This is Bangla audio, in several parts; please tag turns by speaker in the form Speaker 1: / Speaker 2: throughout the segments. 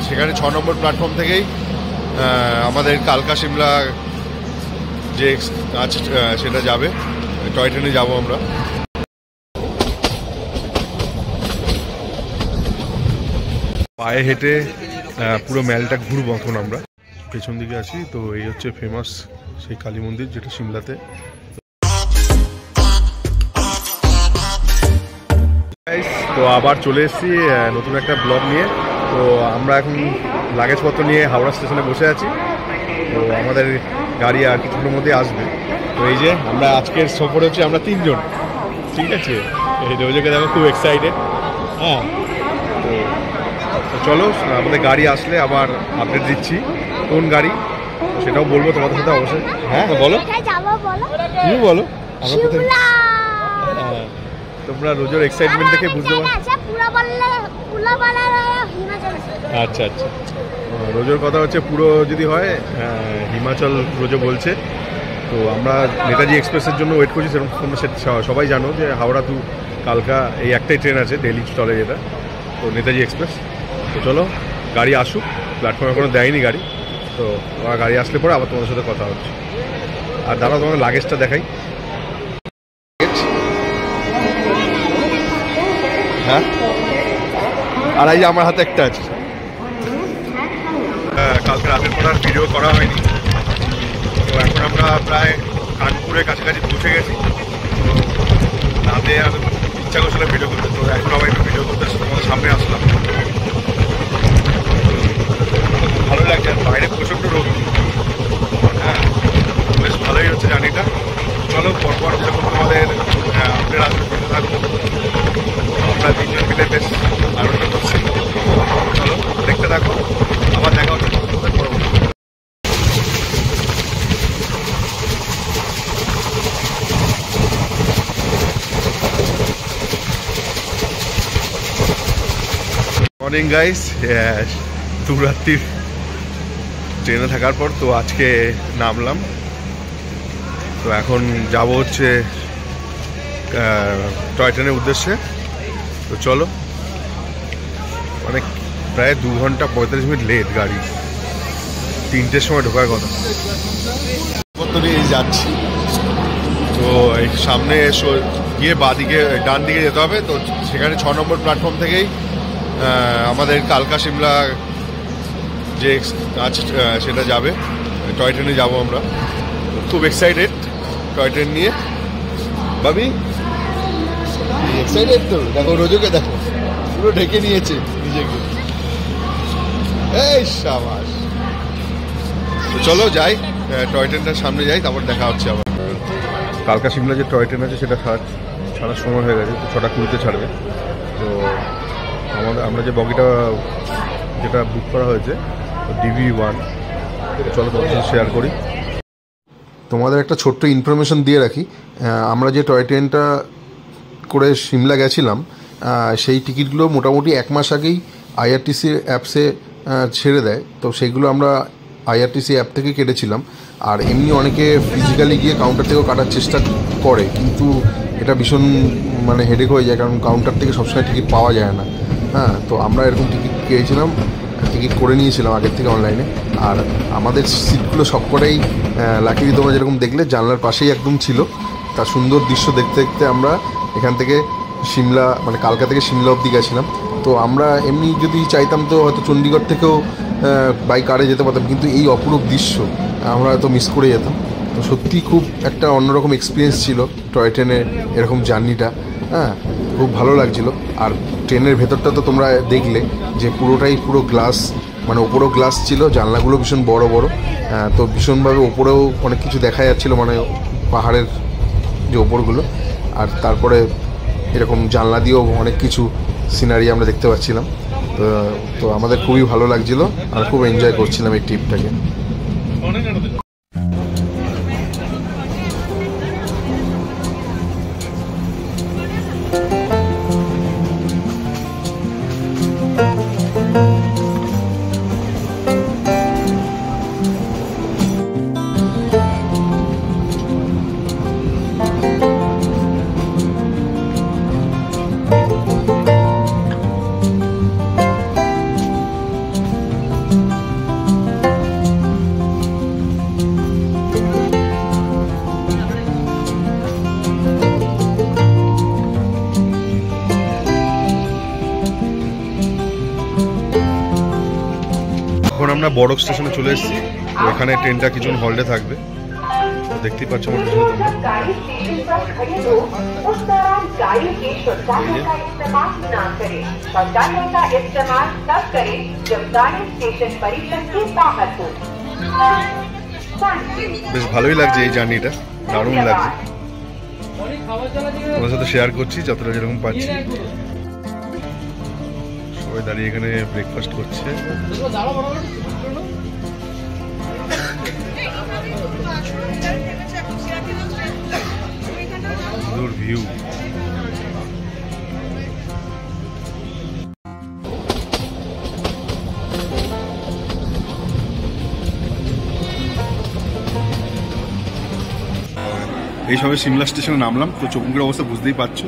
Speaker 1: সেখানে 6 নম্বর প্ল্যাটফর্ম থেকেই আমাদের কালকা সিমলা যে আছে সেটা যাবে, টয় ট্রেনে যাবো আমরা। পায়ে হেঁটে পুরো মেলটা ঘুরবো এখন আমরা। পেছন দিকে আছি তো এই হচ্ছে ফেমাস সেই কালী মন্দির যেটা সিমলাতে। তো আবার চলে এসেছি নতুন একটা ব্লগ নিয়ে। তো আমরা এখন লাগেজপত্র নিয়ে হাওড়া স্টেশনে বসে আছি। তো আমাদের গাড়ি আর কিছুক্ষণের মধ্যে আসবে। তো এই যে আমরা আজকের সফরে হচ্ছে আমরা 3 জন, ঠিক আছে। এই রোজকে দেখো খুব এক্সাইটেড। হ্যাঁ, তো চলো আমাদের গাড়ি আসলে আবার আপডেট দিচ্ছি কোন গাড়ি সেটাও বলবো তোমাদের সাথে অবশ্যই। হ্যাঁ বলো, তুমি বলো আমরা কোথায়। তোমরা রোজের এক্সাইটমেন্ট দেখে বুঝতে পারো। আচ্ছা আচ্ছা, রোজের কথা হচ্ছে পুরো যদি হয় হিমাচল রোজো বলছে। তো আমরা নেতাজি এক্সপ্রেসের জন্য ওয়েট করছি। সেরকম তোমরা সবাই জানো যে হাওড়া টু কালকা এই একটাই ট্রেন আছে দিল্লি চলে যেটা, তো নেতাজি এক্সপ্রেস। তো চলো গাড়ি আসুক, প্ল্যাটফর্মে এখনো দেয়নি গাড়ি। তো আমার গাড়ি আসলে পরে আবার তোমাদের সাথে কথা হচ্ছে। আর দাঁড়াও তোমাদের লাগেজটা দেখাই। হ্যাঁ, আর এই যে আমার হাতে একটা আছে। কালকে রাতের পর আর ভিডিও করা হয়নি। তো এখন আমরা প্রায় কানপুরের কাছাকাছি পৌঁছে গেছি। তো রাতে আর ইচ্ছা করছিল ভিডিও করতে, তো এখন আবার একটু ভিডিও করতে তোমাদের সামনে আসলাম। ভালো লাগছে, আর বাইরে প্রচণ্ড রোদ। হ্যাঁ, বেশ ভালোই হচ্ছে জার্নিটা। চলো পরপর যখন তোমাদের আপডেট আসবে দিতে থাকবো। আমরা 3 জন মিলে বেশ আনন্দ করছি। চলো দেখতে থাকো, আবার দেখা হচ্ছে তোমাদের পরবর্তী। মর্নিং গাইস, 2 রাত্রির ট্রেনে থাকার পর তো আজকে নামলাম। তো এখন যাব হচ্ছে টয় ট্রেনের উদ্দেশ্যে। তো চলো, অনেক প্রায় 2 ঘন্টা 45 মিনিট লেট গাড়ি, 3টের সময় ঢোকার কথা। নিয়ে যাচ্ছি। তো এই সামনে গিয়ে বাঁদিকে ডান দিকে যেতে হবে। তো সেখানে 6 নম্বর প্ল্যাটফর্ম থেকেই আমাদের কালকা সিমলা যে আছে সেটা যাবে, টয় ট্রেনে যাবো আমরা। খুব এক্সাইটেড টয় ট্রেন নিয়ে। ভাবি এক্সাইটেড তো, দেখো রোজকে দেখো পুরো ঢেকে নিয়েছে নিজেকে। এই সাবাস। তো চলো যাই, টয় ট্রেনটার সামনে যাই, তারপর দেখা হচ্ছে আবার। কালকা সিমলা যে টয় ট্রেন আছে সেটা ছাড়ার সময় হয়ে গেছে। তো 6টা 20-তে ছাড়বে। তো আমরা যে বগিটা যেটা বুক করা হয়েছে DV1, চলো তোমার সাথে শেয়ার করি। তোমাদের একটা ছোট্ট ইনফরমেশন দিয়ে রাখি। আমরা যে টয় ট্রেনটা করে সিমলা গেছিলাম, সেই টিকিটগুলো মোটামুটি 1 মাস আগেই IRTC অ্যাপসে ছেড়ে দেয়। তো সেইগুলো আমরা IRTC অ্যাপ থেকে কেটেছিলাম। আর এমনি অনেকে ফিজিক্যালি গিয়ে কাউন্টার থেকেও কাটার চেষ্টা করে, কিন্তু এটা ভীষণ মানে হেডেক হয়ে যায়, কারণ কাউন্টার থেকে সবসময় টিকিট পাওয়া যায় না। হ্যাঁ, তো আমরা এরকম টিকিট করে নিয়েছিলাম আগের থেকে অনলাইনে। আর আমাদের সিটগুলো সবকটাই লাকিলি তোমরা যেরকম দেখলে জানলার পাশেই একদম ছিল। তার সুন্দর দৃশ্য দেখতে দেখতে আমরা এখান থেকে সিমলা মানে কালকা থেকে সিমলা অবধি গেছিলাম। তো আমরা এমনি যদি চাইতাম তো হয়তো চণ্ডীগড় থেকেও বাই কারে যেতে পারতাম, কিন্তু এই অপরূপ দৃশ্য আমরা হয়তো মিস করে যেতাম। তো সত্যিই খুব একটা অন্যরকম এক্সপিরিয়েন্স ছিল টয় ট্রেনের এরকম জার্নিটা। হ্যাঁ, খুব ভালো লাগছিলো। আর ট্রেনের ভেতরটা তো তোমরা দেখলে যে পুরো গ্লাস, মানে ওপরেও গ্লাস ছিল, জানলাগুলো ভীষণ বড় বড়। তো ভীষণভাবে ওপরেও অনেক কিছু দেখা যাচ্ছিলো, মানে পাহাড়ের যে ওপরগুলো। আর তারপরে এরকম জানলা দিয়েও অনেক কিছু সিনারি আমরা দেখতে পাচ্ছিলাম। তো আমাদের খুবই ভালো লাগছিলো আর খুব এনজয় করছিলাম এই ট্রিপটাকে। এখন আমরা বড়ক স্টেশনে চলে এসেছি। তো এখানে ট্রেনটা কিছুক্ষণ হল্টে থাকবে, দেখতেই পাচ্ছ আমার পিছনে বেশ ভালোই লাগছে এই জার্নিটা, দারুণ লাগছে। তোমার সাথে শেয়ার করছি যতটা যেরকম পাচ্ছি। সবাই দাঁড়িয়ে এখানে ব্রেকফাস্ট করছে। সুন্দর ভিউ। এই সময় সিমলা স্টেশনে নামলাম। তো চৌমুখের অবস্থা বুঝতেই পারছো,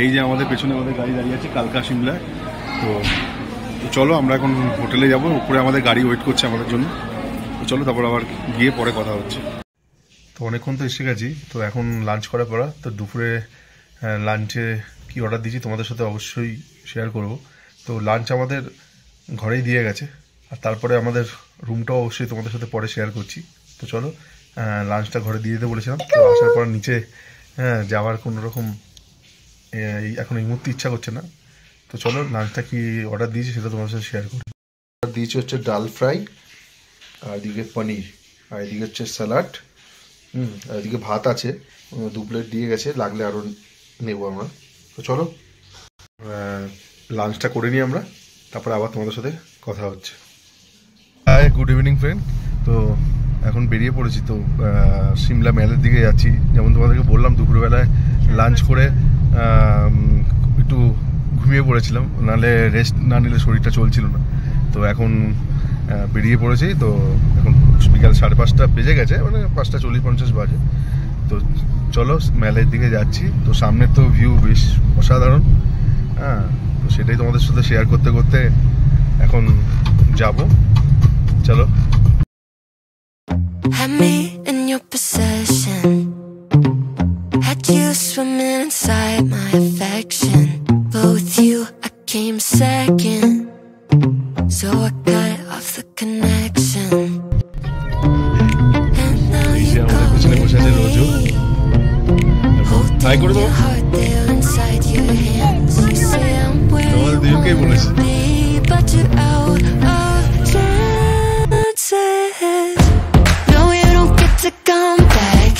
Speaker 1: এই যে আমাদের পেছনে আমাদের গাড়ি দাঁড়িয়ে আছে কালকা সিমলায়। তো চলো আমরা এখন হোটেলে যাব, উপরে আমাদের গাড়ি ওয়েট করছে আমাদের জন্য। তো চলো তারপর আবার গিয়ে পরে কথা হচ্ছে। তো অনেকক্ষণ তো এসে গেছি, তো এখন লাঞ্চ করার পর তো দুপুরে লাঞ্চে কি অর্ডার দিয়েছি তোমাদের সাথে অবশ্যই শেয়ার করব। তো লাঞ্চ আমাদের ঘরেই দিয়ে গেছে, আর তারপরে আমাদের রুমটাও অবশ্যই তোমাদের সাথে পরে শেয়ার করছি। তো চলো, লাঞ্চটা ঘরে দিয়ে দিতে বলেছিলাম। তো আসার পর নিচে যাওয়ার কোনো রকম এখন এই মুহূর্তে ইচ্ছা করছে না। তো চলো লাঞ্চটা কি অর্ডার দিয়েছি সেটা তোমাদের সাথে শেয়ার করি। অর্ডার দিয়েছি হচ্ছে ডাল ফ্রাই, আর এদিকে পনির, আর এদিকে হচ্ছে স্যালাড, আর এদিকে ভাত আছে 2 প্লেট দিয়ে গেছে, লাগলে আরও নেবো আমরা। তো চলো লাঞ্চটা করে নিই আমরা, তারপরে আবার তোমাদের সাথে কথা হচ্ছে। Hi, good evening friend. তো এখন বেরিয়ে পড়েছি, তো সিমলা মেলের দিকে যাচ্ছি। যেমন তোমাদেরকে বললাম দুপুরবেলায় লাঞ্চ করে একটু ঘুমিয়ে পড়েছিলাম, নাহলে রেস্ট না নিলে শরীরটা চলছিল না। তো এখন বেরিয়ে পড়েছি। তো এখন বিকাল 5:30 বেজে গেছে, মানে 5:40-50 বাজে। তো চলো মেলের দিকে যাচ্ছি। তো সামনে তো ভিউ বেশ অসাধারণ, হ্যাঁ। তো সেটাই তোমাদের সাথে শেয়ার করতে করতে এখন যাব। চলো।
Speaker 2: Had me in your possession, had you swimming inside my affection, but with you I came second, so I cut off the connection, and now you call me, holding your heart there inside your hands. You say I'm where you wanna be, but you're out of chances. To come back,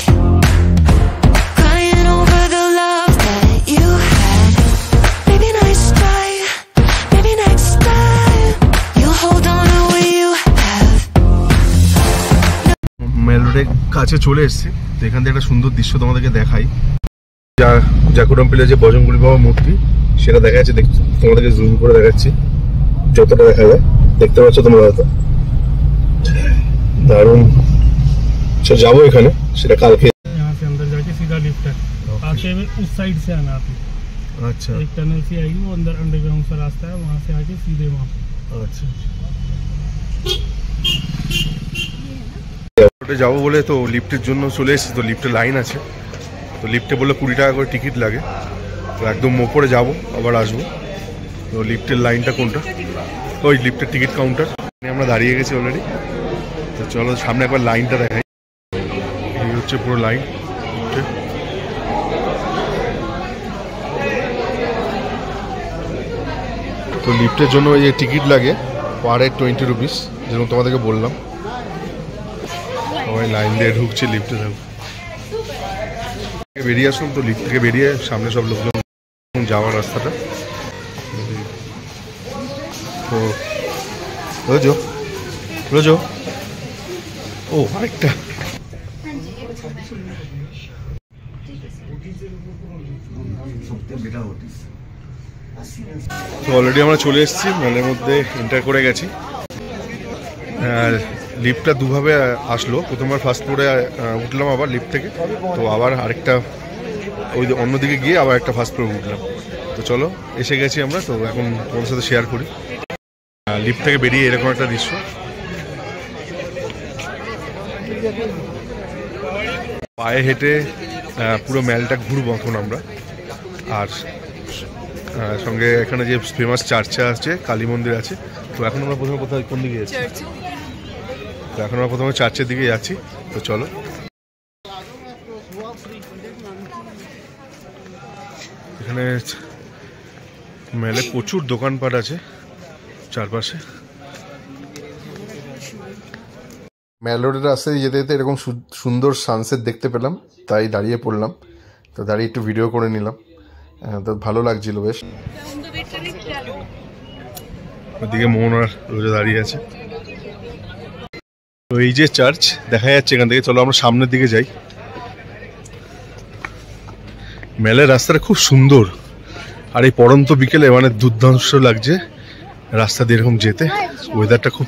Speaker 2: crying over the love that you had. Maybe nice try, maybe next time you'll hold on to what you have.
Speaker 1: মেল রোডের কাছে চলে এসেছি। তো এখান থেকে একটা সুন্দর দৃশ্য তোমাদেরকে দেখাই। জাকুরামপিলে যে বজরংবলী বাবা মূর্তি, সেটা দেখা যাচ্ছে। তোমাদেরকে জুম করে দেখাচ্ছি, যতটা দেখা যায় দেখতে পাচ্ছ তোমরা হয়তো। দারুণ। जाओ এখানে, সেটা কালকে।
Speaker 3: यहाँ से अंदर जाके सीधा लिफ्ट है, आते हुए उस साइड से आना आपको।
Speaker 1: अच्छा,
Speaker 3: एक टनल से आएगी, वो अंदर अंडरग्राउंड का रास्ता है, वहाँ से आके सीधे वहाँ।
Speaker 1: अच्छा, যাবো বলে তো লিফটের জন্য চলে এসেছি। তো লিফটে লাইন আছে, তো লিফটে বললে 20 টাকা করে টিকিট লাগে। তো একদম ওপরে যাবো আবার আসবো। তো লিফটের লাইনটা কোনটা? ওই লিফটের টিকিট কাউন্টার, আমরা দাঁড়িয়ে গেছি অলরেডি। তো চলো সামনে একবার লাইনটা দেখাই। এই হচ্ছে পুরো লাইন। তো লিফটের জন্য এই টিকিট লাগে পার হেড 20 রুপিস, যেরকম তোমাদেরকে বললাম। সবাই লাইন দিয়ে ঢুকছে লিফটে। বেরিয়ে আসলাম, তো লিফট থেকে বেরিয়ে সামনে সব লোকজন যাওয়ার রাস্তাটা। তো রোজো রোজো, ও আরেকটা। তো অলরেডি আমরা চলে এসেছি, মেলের মধ্যে এন্টার করে গেছি। আর লিফটটা দুভাবে আসলো। প্রথমবার ফার্স্ট ফ্লোরে উঠলাম আবার লিফট থেকে, তো আবার আরেকটা ওই অন্যদিকে গিয়ে আবার একটা ফার্স্ট ফ্লোরে উঠলাম। তো চলো এসে গেছি আমরা। তো এখন তোমাদের সাথে শেয়ার করি লিফট থেকে বেরিয়ে এরকম একটা দৃশ্য। পায়ে হেঁটে পুরো মেলটা ঘুরবো এখন আমরা। আর সঙ্গে এখানে যে ফেমাস চার্চা আছে, কালী মন্দির আছে। তো এখন আমরা প্রথমে কোথায় কোন দিকে যাচ্ছি? এখন আমরা প্রথমে চার্চের দিকে যাচ্ছি, তো চলো। এখানে মেলে প্রচুর দোকানপাট আছে চারপাশে। মেল রোডের রাস্তায় যেতে যেতে এরকম সুন্দর সানসেট দেখতে পেলাম, তাই দাঁড়িয়ে পড়লাম। তো দাঁড়িয়ে একটু ভিডিও করে নিলাম, তো ভালো লাগছিল বেশ। ওদিকে মোহন আর রোজা দাঁড়িয়ে আছে। তো এই যে চার্চ দেখা যাচ্ছে এখান থেকে, চলো আমরা সামনের দিকে যাই। মেলের রাস্তাটা খুব সুন্দর, আর এই পড়ন্ত বিকেলে মানে দুর্দান্ত লাগছে রাস্তা দিয়ে এরকম যেতে। ওয়েদারটা খুব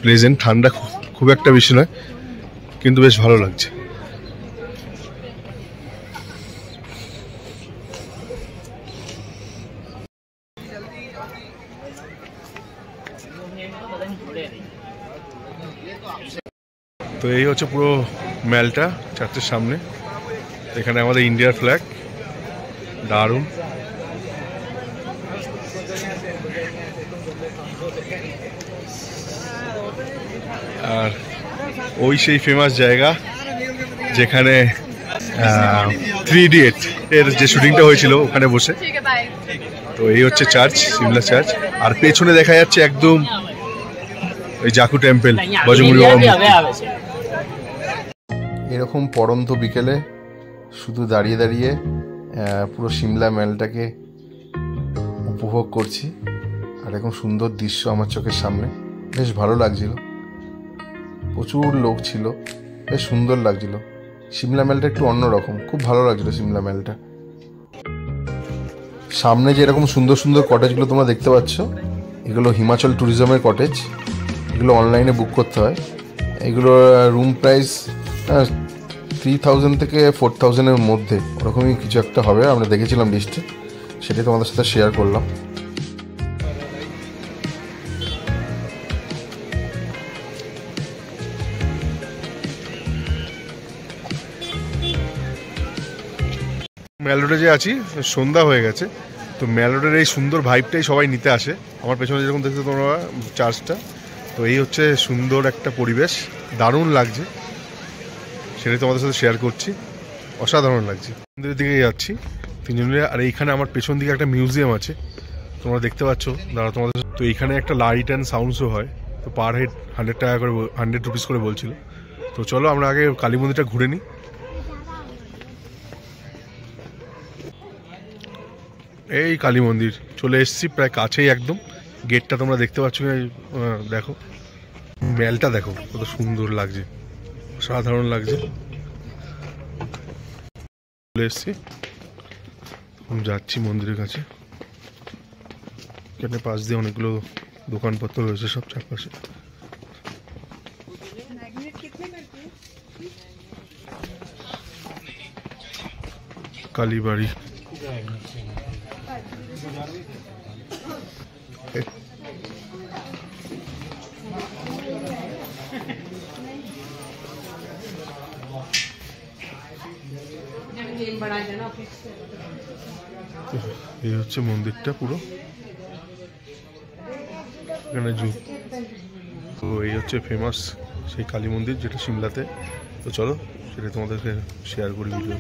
Speaker 1: প্লেজেন্ট, ঠান্ডা খুব একটা বেশি নয়, কিন্তু বেশ ভালো লাগছে। তো এই হচ্ছে পুরো মেলটা চার্চের সামনে। এখানে আমাদের ইন্ডিয়ার ফ্ল্যাগ, দারুণ। আর ওই সেই ফেমাস জায়গা যেখানে 3 ইডিয়ট এর যে শুটিংটা হয়েছিল ওখানে বসে। তো এই হচ্ছে চার্চ, সিমলা চার্চ। আর পেছনে দেখা যাচ্ছে একদম ওই জাকু টেম্পল, বজরঙ্গবলী বাবার মূর্তি। এরকম পড়ন্ত বিকেলে শুধু দাঁড়িয়ে দাঁড়িয়ে পুরো সিমলা মেলটাকে উপভোগ করছি। আর এরকম সুন্দর দৃশ্য আমার চোখের সামনে, বেশ ভালো লাগছিল। প্রচুর লোক ছিল, বেশ সুন্দর লাগছিল। সিমলা মেলটা একটু অন্যরকম, খুব ভালো লাগছিল সিমলা মেলটা। সামনে যে এরকম সুন্দর সুন্দর কটেজগুলো তোমরা দেখতে পাচ্ছ, এগুলো হিমাচল ট্যুরিজমের কটেজ। এগুলো অনলাইনে বুক করতে হয়। এগুলো রুম প্রাইস 3000 থেকে 4000-এর মধ্যে, ওরকমই কিছু একটা হবে। আমরা দেখেছিলাম লিস্টে, সেটাই তোমাদের সাথে শেয়ার করলাম। মেল রোডে যে আছি, সন্ধ্যা হয়ে গেছে। তো মেল রোডের এই সুন্দর ভাইবটাই সবাই নিতে আসে। আমার পেছনে যেরকম দেখতে তোমরা চার্চটা, তো এই হচ্ছে সুন্দর একটা পরিবেশ, দারুণ লাগছে। সেটাই তোমাদের সাথে শেয়ার করছি, অসাধারণ লাগছে। মন্দিরের দিকে যাচ্ছি তিনজনে। আর এইখানে আমার পেছন দিকে একটা মিউজিয়াম আছে, তোমরা দেখতে পাচ্ছ। দাঁড়া তোমাদের, তো এইখানে একটা লাইট অ্যান্ড সাউন্ড শো হয়। তো পার হেড 100 টাকা করে, 100 রুপিস করে বলছিল। তো চলো আমরা আগে কালী মন্দিরটা ঘুরে নিই। এই কালী মন্দির চলে এসেছি, প্রায় কাছেই একদম। গেটটা তোমরা দেখতে পাচ্ছ, দেখো মেলটা দেখো কত সুন্দর লাগছে, সাধারণ লাগছে। চলে এসেছি, যাচ্ছি মন্দিরের কাছে। এখানে পাশ দিয়ে অনেকগুলো দোকানপত্র রয়েছে সব চারপাশে। কালীবাড়ি, এই হচ্ছে মন্দিরটা পুরো। এখানে তো এই হচ্ছে ফেমাস সেই কালী মন্দির যেটা সিমলাতে। তো চলো সেটা তোমাদেরকে শেয়ার করি ভিডিও।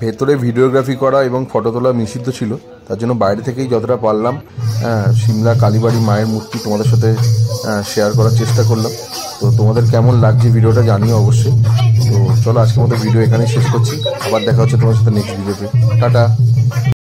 Speaker 1: ভেতরে ভিডিওগ্রাফি করা এবং ফটো তোলা নিষিদ্ধ ছিল, তার জন্য বাইরে থেকেই যতটা পারলাম সিমলা কালীবাড়ি মায়ের মূর্তি তোমাদের সাথে শেয়ার করার চেষ্টা করলাম। তো তোমাদের কেমন লাগছে ভিডিওটা জানিও অবশ্যই। তো চলো আজকের মতো ভিডিও এখানেই শেষ করছি, আবার দেখা হচ্ছে তোমার সাথে নেক্সট ভিডিওতে। টাটা।